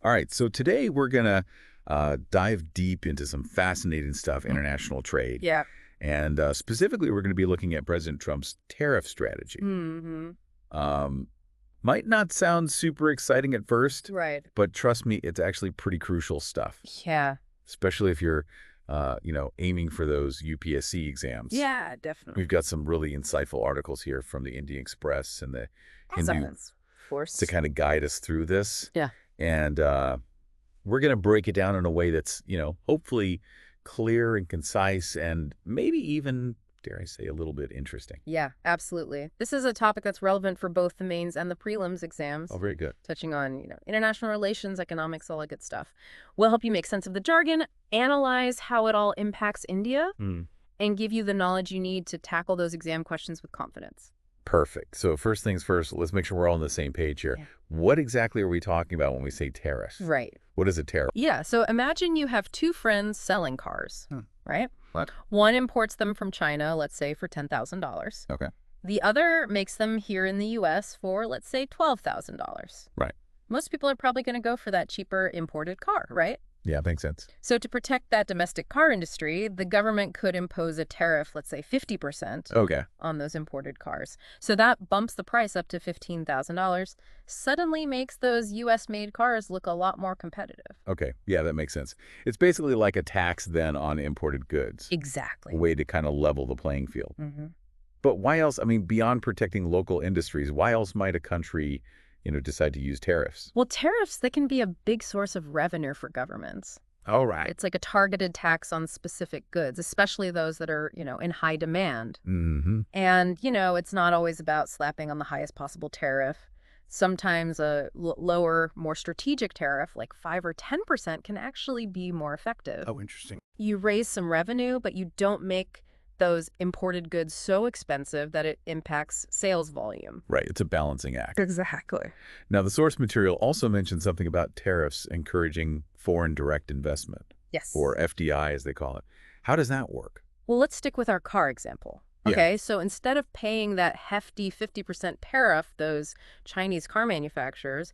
All right, so today we're going to dive deep into some fascinating stuff, international trade. Yeah. And specifically, we're going to be looking at President Trump's tariff strategy. Mm-hmm. Um, might not sound super exciting at first, Right. but trust me, it's actually pretty crucial stuff, Yeah. especially if you're, aiming for those UPSC exams. Yeah, definitely. We've got some really insightful articles here from the Indian Express and the Hindu Science. Of course. to kind of guide us through this. Yeah. And we're going to break it down in a way that's, hopefully clear and concise and maybe even, dare I say, a little bit interesting. Yeah, absolutely. This is a topic that's relevant for both the mains and the prelims exams. Oh, very good. Touching on, international relations, economics, all that good stuff. We'll help you make sense of the jargon, analyze how it all impacts India, and give you the knowledge you need to tackle those exam questions with confidence. Perfect. So first things first, let's make sure we're all on the same page here. Yeah. What exactly are we talking about when we say tariffs? Right. What is a tariff? Yeah, so imagine you have two friends selling cars, right? What? One imports them from China, let's say for $10,000. Okay. The other makes them here in the U.S. for, let's say, $12,000. Right. Most people are probably going to go for that cheaper imported car, right? Yeah, makes sense. So to protect that domestic car industry, the government could impose a tariff, let's say 50%, Okay. on those imported cars. So that bumps the price up to $15,000, suddenly makes those U.S.-made cars look a lot more competitive. Okay. Yeah, that makes sense. It's basically like a tax then on imported goods. Exactly. A way to kind of level the playing field. Mm-hmm. But why else? I mean, beyond protecting local industries, why else might a country, decide to use tariffs? Well, tariffs, they can be a big source of revenue for governments. All right. It's like a targeted tax on specific goods, especially those that are, in high demand. Mm-hmm. And, it's not always about slapping on the highest possible tariff. Sometimes a lower, more strategic tariff, like 5 or 10%, can actually be more effective. Oh, interesting. You raise some revenue, but you don't make those imported goods so expensive that it impacts sales volume. Right. It's a balancing act. Exactly. Now, the source material also mentions something about tariffs encouraging foreign direct investment, Yes. or FDI as they call it. How does that work? Well, let's stick with our car example. Yeah. Okay, so instead of paying that hefty 50% tariff, those Chinese car manufacturers,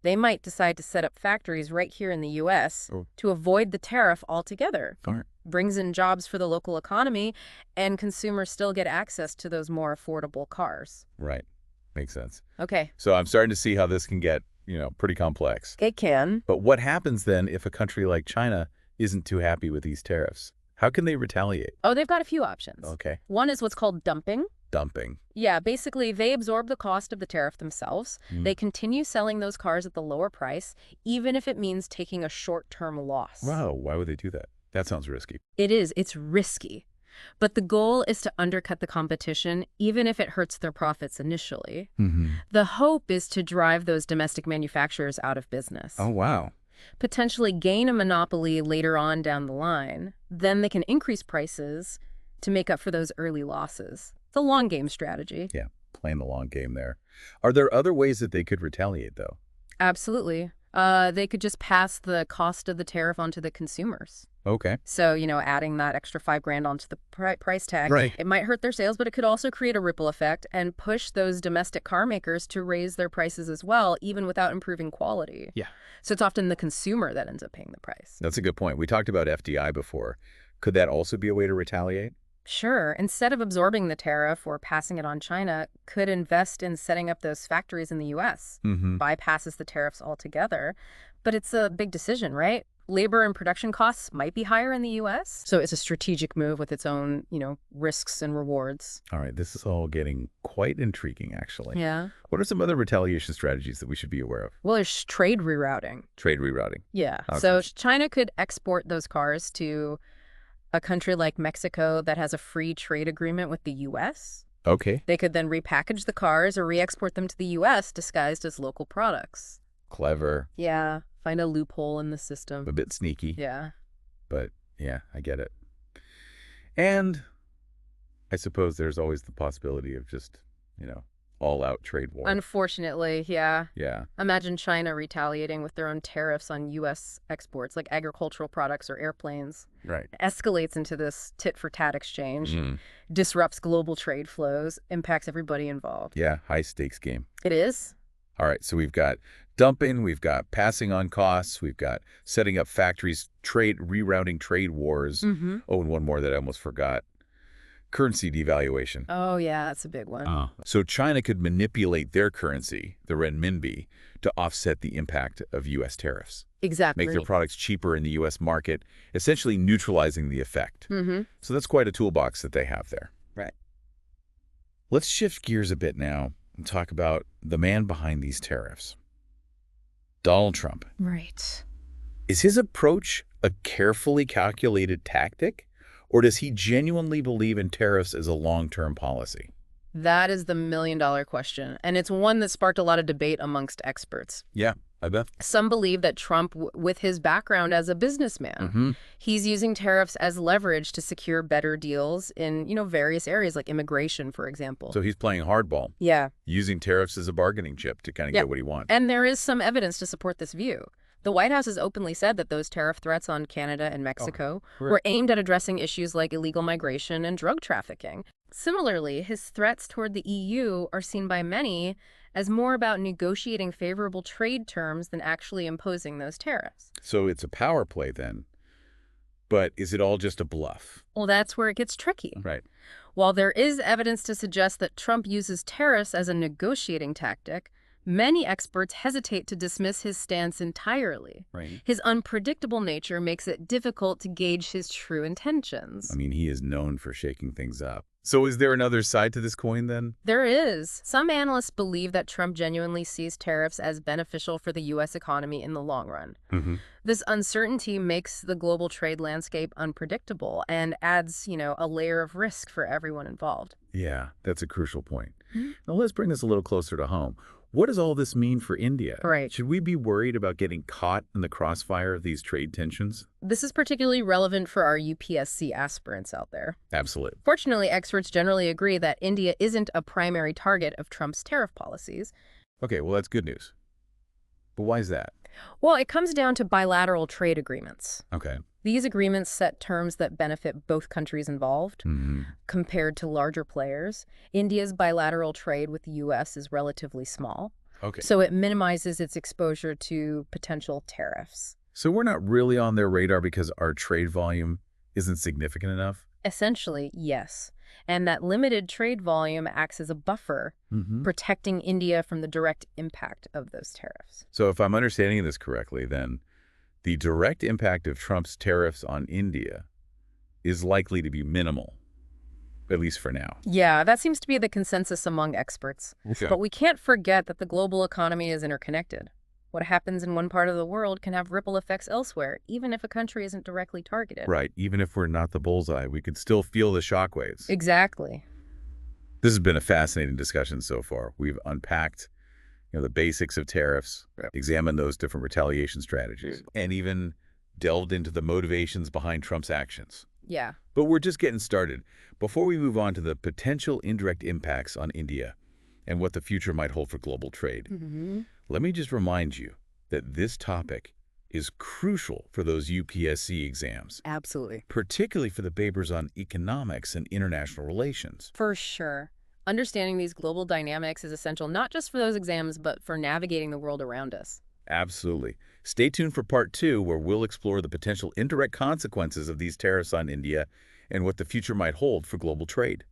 they might decide to set up factories right here in the U.S. to avoid the tariff altogether. All right. Brings in jobs for the local economy, and consumers still get access to those more affordable cars. Right. Makes sense. Okay. So I'm starting to see how this can get, pretty complex. It can. But what happens then if a country like China isn't too happy with these tariffs? How can they retaliate? Oh, they've got a few options. Okay. One is what's called dumping. Dumping. Yeah, basically, they absorb the cost of the tariff themselves. They continue selling those cars at the lower price, even if it means taking a short-term loss. Wow. Why would they do that? That sounds risky. It is. It's risky. But the goal is to undercut the competition, even if it hurts their profits initially. Mm-hmm. The hope is to drive those domestic manufacturers out of business. Oh, wow. Potentially gain a monopoly later on down the line. Then they can increase prices to make up for those early losses. It's a long game strategy. Yeah, playing the long game there. Are there other ways that they could retaliate, though? Absolutely. They could just pass the cost of the tariff onto the consumers. Okay. So, adding that extra $5,000 onto the price tag, Right. It might hurt their sales, but it could also create a ripple effect and push those domestic car makers to raise their prices as well, even without improving quality. Yeah. So it's often the consumer that ends up paying the price. That's a good point. We talked about FDI before. Could that also be a way to retaliate? Sure. Instead of absorbing the tariff or passing it on China, could invest in setting up those factories in the U.S. Mm-hmm. Bypasses the tariffs altogether. But it's a big decision, right? Labor and production costs might be higher in the U.S. So it's a strategic move with its own, risks and rewards. All right. This is all getting quite intriguing, actually. Yeah. What are some other retaliation strategies that we should be aware of? Well, there's trade rerouting. Trade rerouting. Yeah. Okay. So China could export those cars to a country like Mexico that has a free trade agreement with the U.S. Okay. They could then repackage the cars or re-export them to the U.S. disguised as local products. Clever. Yeah. Find a loophole in the system. A bit sneaky. Yeah. But yeah, I get it. And I suppose there's always the possibility of just, all-out trade war. Unfortunately, yeah. Yeah. Imagine China retaliating with their own tariffs on U.S. exports, like agricultural products or airplanes. Right. It escalates into this tit-for-tat exchange, Mm. disrupts global trade flows, impacts everybody involved. Yeah, high-stakes game. It is. All right, so we've got dumping, we've got passing on costs, we've got setting up factories, rerouting trade wars. Mm-hmm. Oh, and one more that I almost forgot. Currency devaluation. Oh, yeah, that's a big one. So China could manipulate their currency, the renminbi, to offset the impact of U.S. tariffs. Exactly. Make their products cheaper in the U.S. market, essentially neutralizing the effect. Mm-hmm. So that's quite a toolbox that they have there. Right. Let's shift gears a bit now and talk about the man behind these tariffs. Donald Trump. Right. Is his approach a carefully calculated tactic, or does he genuinely believe in tariffs as a long-term policy? That is the million-dollar question, and it's one that sparked a lot of debate amongst experts. Yeah, I bet. Some believe that Trump, with his background as a businessman, he's using tariffs as leverage to secure better deals in, various areas like immigration, for example. So he's playing hardball. Yeah. Using tariffs as a bargaining chip to kind of get what he wants. And there is some evidence to support this view. The White House has openly said that those tariff threats on Canada and Mexico were aimed at addressing issues like illegal migration and drug trafficking. Similarly, his threats toward the EU are seen by many as more about negotiating favorable trade terms than actually imposing those tariffs. So it's a power play then. But is it all just a bluff? Well, that's where it gets tricky. Right. While there is evidence to suggest that Trump uses tariffs as a negotiating tactic, many experts hesitate to dismiss his stance entirely. Right. His unpredictable nature makes it difficult to gauge his true intentions. I mean, he is known for shaking things up. So is there another side to this coin then? There is. Some analysts believe that Trump genuinely sees tariffs as beneficial for the U.S. economy in the long run. This uncertainty makes the global trade landscape unpredictable and adds, a layer of risk for everyone involved. Yeah, that's a crucial point. Now let's bring this a little closer to home. What does all this mean for India? Right. Should we be worried about getting caught in the crossfire of these trade tensions? This is particularly relevant for our UPSC aspirants out there. Absolutely. Fortunately, experts generally agree that India isn't a primary target of Trump's tariff policies. Okay, well, that's good news. But why is that? Well, it comes down to bilateral trade agreements. Okay. These agreements set terms that benefit both countries involved. Compared to larger players, India's bilateral trade with the U.S. is relatively small. Okay. So it minimizes its exposure to potential tariffs. So we're not really on their radar because our trade volume isn't significant enough? Essentially, yes. And that limited trade volume acts as a buffer, protecting India from the direct impact of those tariffs. So if I'm understanding this correctly, then the direct impact of Trump's tariffs on India is likely to be minimal, at least for now. Yeah, that seems to be the consensus among experts. Okay. But we can't forget that the global economy is interconnected. What happens in one part of the world can have ripple effects elsewhere, even if a country isn't directly targeted. Right. Even if we're not the bullseye, we could still feel the shockwaves. Exactly. This has been a fascinating discussion so far. We've unpacked the basics of tariffs, examined those different retaliation strategies, and even delved into the motivations behind Trump's actions. Yeah. But we're just getting started. Before we move on to the potential indirect impacts on India and what the future might hold for global trade, let me just remind you that this topic is crucial for those UPSC exams. Absolutely. Particularly for the papers on economics and international relations. For sure. Understanding these global dynamics is essential not just for those exams, but for navigating the world around us. Absolutely. Stay tuned for part 2, where we'll explore the potential indirect consequences of these tariffs on India and what the future might hold for global trade.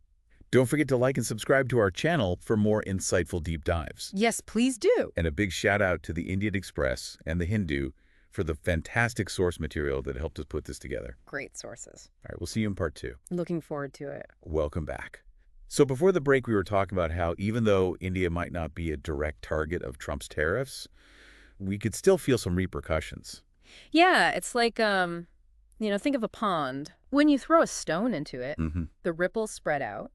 Don't forget to like and subscribe to our channel for more insightful deep dives. Yes, please do. And a big shout out to the Indian Express and the Hindu for the fantastic source material that helped us put this together. Great sources. All right, we'll see you in part 2. Looking forward to it. Welcome back. So before the break, we were talking about how even though India might not be a direct target of Trump's tariffs, we could still feel some repercussions. Yeah, it's like, think of a pond. When you throw a stone into it, the ripples spread out.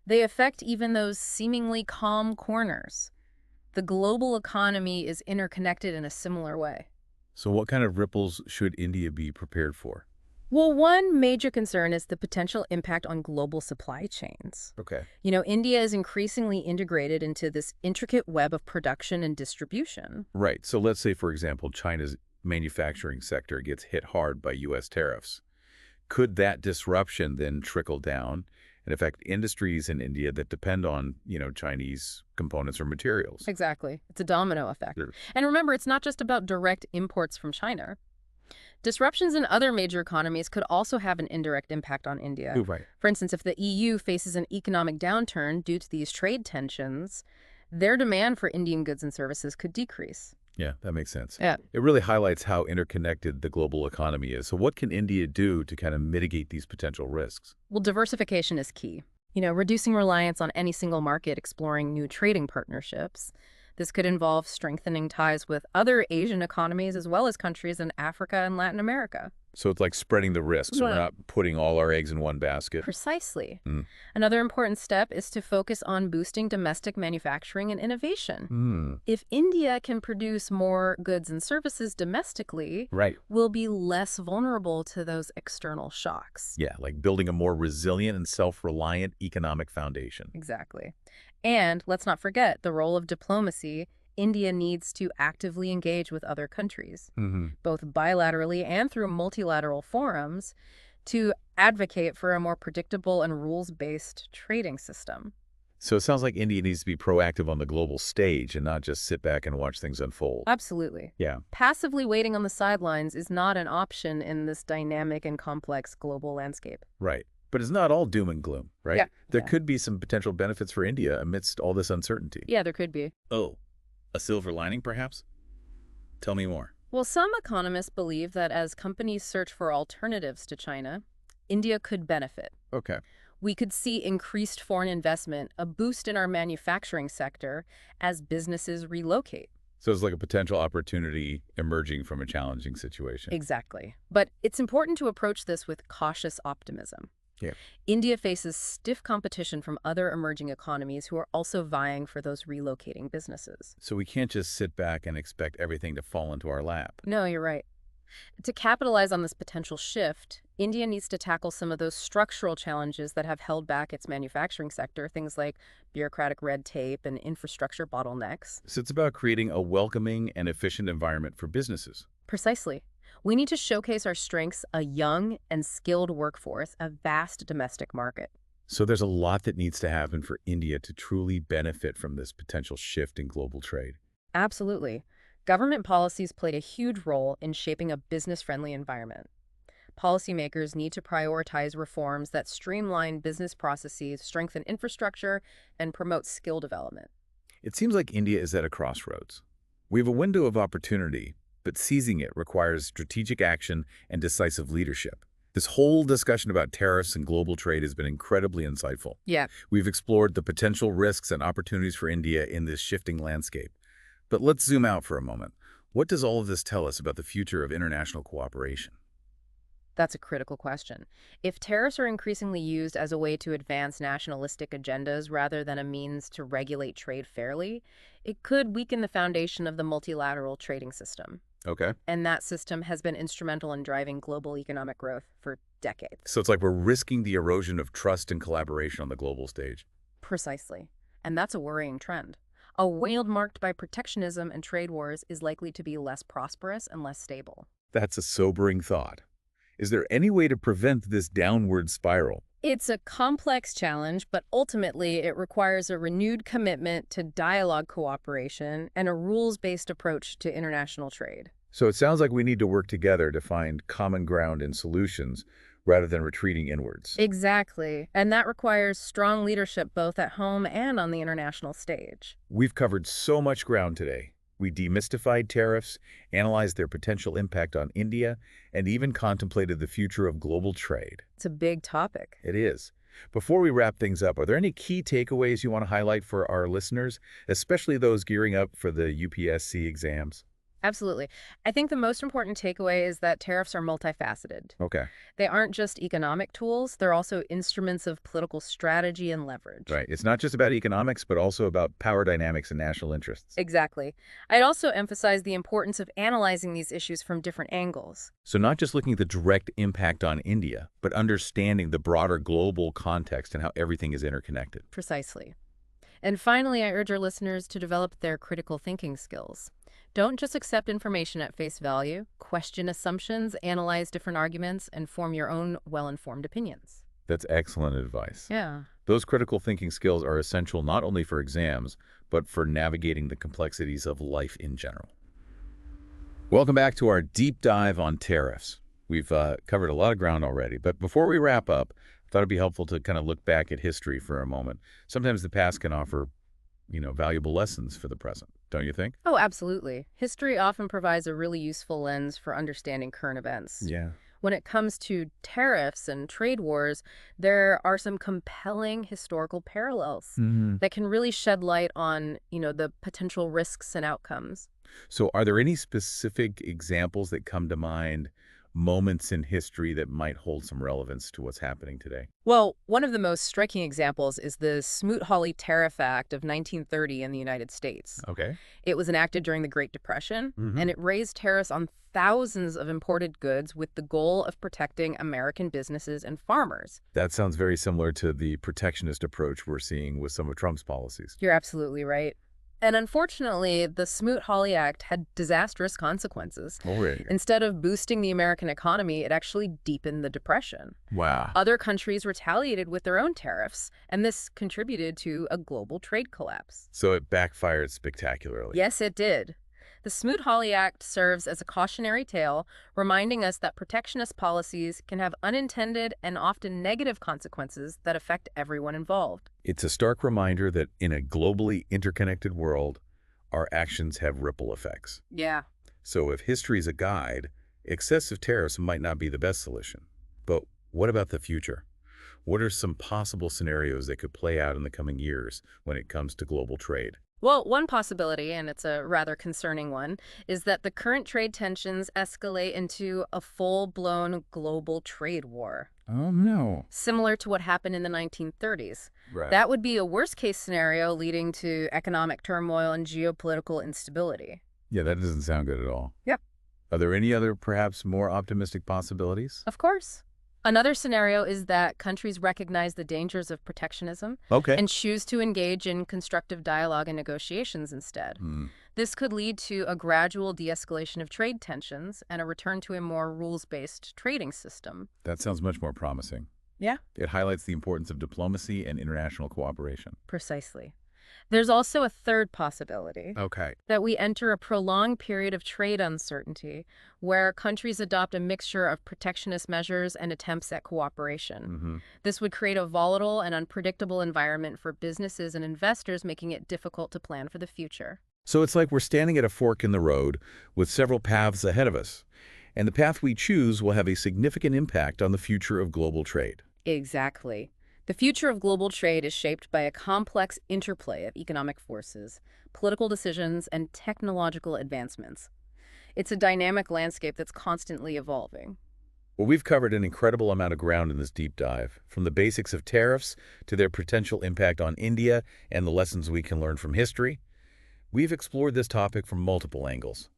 They affect even those seemingly calm corners. The global economy is interconnected in a similar way. So what kind of ripples should India be prepared for? Well, one major concern is the potential impact on global supply chains. Okay. India is increasingly integrated into this intricate web of production and distribution. Right. So let's say, for example, China's manufacturing sector gets hit hard by U.S. tariffs. Could that disruption then trickle down and affect industries in India that depend on, Chinese components or materials. Exactly. It's a domino effect. Sure. And remember, it's not just about direct imports from China. Disruptions in other major economies could also have an indirect impact on India. Ooh, right. For instance, if the EU faces an economic downturn due to these trade tensions, their demand for Indian goods and services could decrease. Yeah, that makes sense. Yeah. It really highlights how interconnected the global economy is. So what can India do to kind of mitigate these potential risks? Well, diversification is key. Reducing reliance on any single market, exploring new trading partnerships. This could involve strengthening ties with other Asian economies as well as countries in Africa and Latin America. So it's like spreading the risks. We're Yeah. not putting all our eggs in one basket. Precisely. Mm. Another important step is to focus on boosting domestic manufacturing and innovation. Hmm. If India can produce more goods and services domestically, Right. we'll be less vulnerable to those external shocks. Yeah, like building a more resilient and self-reliant economic foundation. Exactly. And let's not forget the role of diplomacy. India needs to actively engage with other countries, Mm-hmm. both bilaterally and through multilateral forums, to advocate for a more predictable and rules-based trading system. So it sounds like India needs to be proactive on the global stage and not just sit back and watch things unfold. Absolutely. Yeah. Passively waiting on the sidelines is not an option in this dynamic and complex global landscape. Right. But it's not all doom and gloom, right? Yeah. There Yeah. could be some potential benefits for India amidst all this uncertainty. Yeah, there could be. Oh, a silver lining, perhaps? Tell me more. Well, some economists believe that as companies search for alternatives to China, India could benefit. Okay. We could see increased foreign investment, a boost in our manufacturing sector as businesses relocate. So it's like a potential opportunity emerging from a challenging situation. Exactly. But it's important to approach this with cautious optimism. Yeah. India faces stiff competition from other emerging economies who are also vying for those relocating businesses. So we can't just sit back and expect everything to fall into our lap. No, you're right. To capitalize on this potential shift, India needs to tackle some of those structural challenges that have held back its manufacturing sector, things like bureaucratic red tape and infrastructure bottlenecks. So it's about creating a welcoming and efficient environment for businesses. Precisely. We need to showcase our strengths, a young and skilled workforce, a vast domestic market. So there's a lot that needs to happen for India to truly benefit from this potential shift in global trade. Absolutely. Government policies played a huge role in shaping a business-friendly environment. Policymakers need to prioritize reforms that streamline business processes, strengthen infrastructure, and promote skill development. It seems like India is at a crossroads. We have a window of opportunity, but seizing it requires strategic action and decisive leadership. This whole discussion about tariffs and global trade has been incredibly insightful. Yeah. We've explored the potential risks and opportunities for India in this shifting landscape. But let's zoom out for a moment. What does all of this tell us about the future of international cooperation? That's a critical question. If tariffs are increasingly used as a way to advance nationalistic agendas rather than a means to regulate trade fairly, it could weaken the foundation of the multilateral trading system. Okay. And that system has been instrumental in driving global economic growth for decades. So it's like we're risking the erosion of trust and collaboration on the global stage. Precisely. And that's a worrying trend. A world marked by protectionism and trade wars is likely to be less prosperous and less stable. That's a sobering thought. Is there any way to prevent this downward spiral? It's a complex challenge, but ultimately it requires a renewed commitment to dialogue cooperation and a rules-based approach to international trade. So it sounds like we need to work together to find common ground and solutions rather than retreating inwards. Exactly. And that requires strong leadership both at home and on the international stage. We've covered so much ground today. We demystified tariffs, analyzed their potential impact on India, and even contemplated the future of global trade. It's a big topic. It is. Before we wrap things up, are there any key takeaways you want to highlight for our listeners, especially those gearing up for the UPSC exams? Absolutely. I think the most important takeaway is that tariffs are multifaceted. Okay. They aren't just economic tools, they're also instruments of political strategy and leverage. Right. It's not just about economics, but also about power dynamics and national interests. Exactly. I'd also emphasize the importance of analyzing these issues from different angles. So not just looking at the direct impact on India, but understanding the broader global context and how everything is interconnected. Precisely. And finally, I urge our listeners to develop their critical thinking skills. Don't just accept information at face value. Question assumptions, analyze different arguments, and form your own well-informed opinions. That's excellent advice. Yeah. Those critical thinking skills are essential not only for exams, but for navigating the complexities of life in general. Welcome back to our deep dive on tariffs. We've covered a lot of ground already, but before we wrap up, I thought it'd be helpful to kind of look back at history for a moment. Sometimes the past can offer, valuable lessons for the present, don't you think? Oh, absolutely. History often provides a really useful lens for understanding current events. Yeah. When it comes to tariffs and trade wars, there are some compelling historical parallels that can really shed light on, the potential risks and outcomes. So are there any specific examples that come to mind, moments in history that might hold some relevance to what's happening today? Well, one of the most striking examples is the Smoot-Hawley Tariff Act of 1930 in the United States. Okay. It was enacted during the Great Depression, and it raised tariffs on thousands of imported goods with the goal of protecting American businesses and farmers. That sounds very similar to the protectionist approach we're seeing with some of Trump's policies. You're absolutely right. And unfortunately, the Smoot-Hawley Act had disastrous consequences. Already. Instead of boosting the American economy, it actually deepened the Depression. Wow. Other countries retaliated with their own tariffs, and this contributed to a global trade collapse. So it backfired spectacularly. Yes, it did. The Smoot-Hawley Act serves as a cautionary tale, reminding us that protectionist policies can have unintended and often negative consequences that affect everyone involved. It's a stark reminder that in a globally interconnected world, our actions have ripple effects. Yeah. So if history is a guide, excessive tariffs might not be the best solution. But what about the future? What are some possible scenarios that could play out in the coming years when it comes to global trade? Well, one possibility, and it's a rather concerning one, is that the current trade tensions escalate into a full-blown global trade war, Oh, no. similar to what happened in the 1930s. Right. That would be a worst-case scenario leading to economic turmoil and geopolitical instability. Yeah, that doesn't sound good at all. Yep. Are there any other, perhaps more optimistic possibilities? Of course. Another scenario is that countries recognize the dangers of protectionism Okay. and choose to engage in constructive dialogue and negotiations instead. This could lead to a gradual de-escalation of trade tensions and a return to a more rules-based trading system. That sounds much more promising. Yeah. It highlights the importance of diplomacy and international cooperation. Precisely. There's also a third possibility, Okay. that we enter a prolonged period of trade uncertainty where countries adopt a mixture of protectionist measures and attempts at cooperation. This would create a volatile and unpredictable environment for businesses and investors, making it difficult to plan for the future. So it's like we're standing at a fork in the road with several paths ahead of us, and the path we choose will have a significant impact on the future of global trade. Exactly. The future of global trade is shaped by a complex interplay of economic forces, political decisions, and technological advancements. It's a dynamic landscape that's constantly evolving. Well, we've covered an incredible amount of ground in this deep dive, from the basics of tariffs to their potential impact on India and the lessons we can learn from history. We've explored this topic from multiple angles.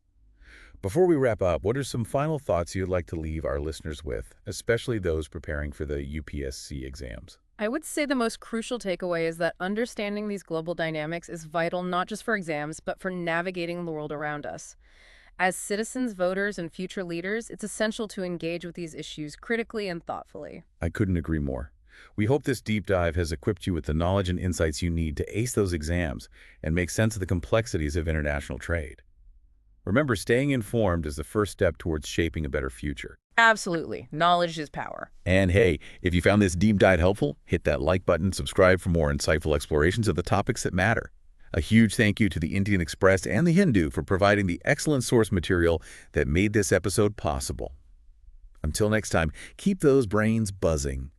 Before we wrap up, what are some final thoughts you'd like to leave our listeners with, especially those preparing for the UPSC exams? I would say the most crucial takeaway is that understanding these global dynamics is vital not just for exams, but for navigating the world around us. As citizens, voters, and future leaders, it's essential to engage with these issues critically and thoughtfully. I couldn't agree more. We hope this deep dive has equipped you with the knowledge and insights you need to ace those exams and make sense of the complexities of international trade. Remember, staying informed is the first step towards shaping a better future. Absolutely. Knowledge is power. And hey, if you found this deep dive helpful, hit that like button, subscribe for more insightful explorations of the topics that matter. A huge thank you to the Indian Express and the Hindu for providing the excellent source material that made this episode possible. Until next time, keep those brains buzzing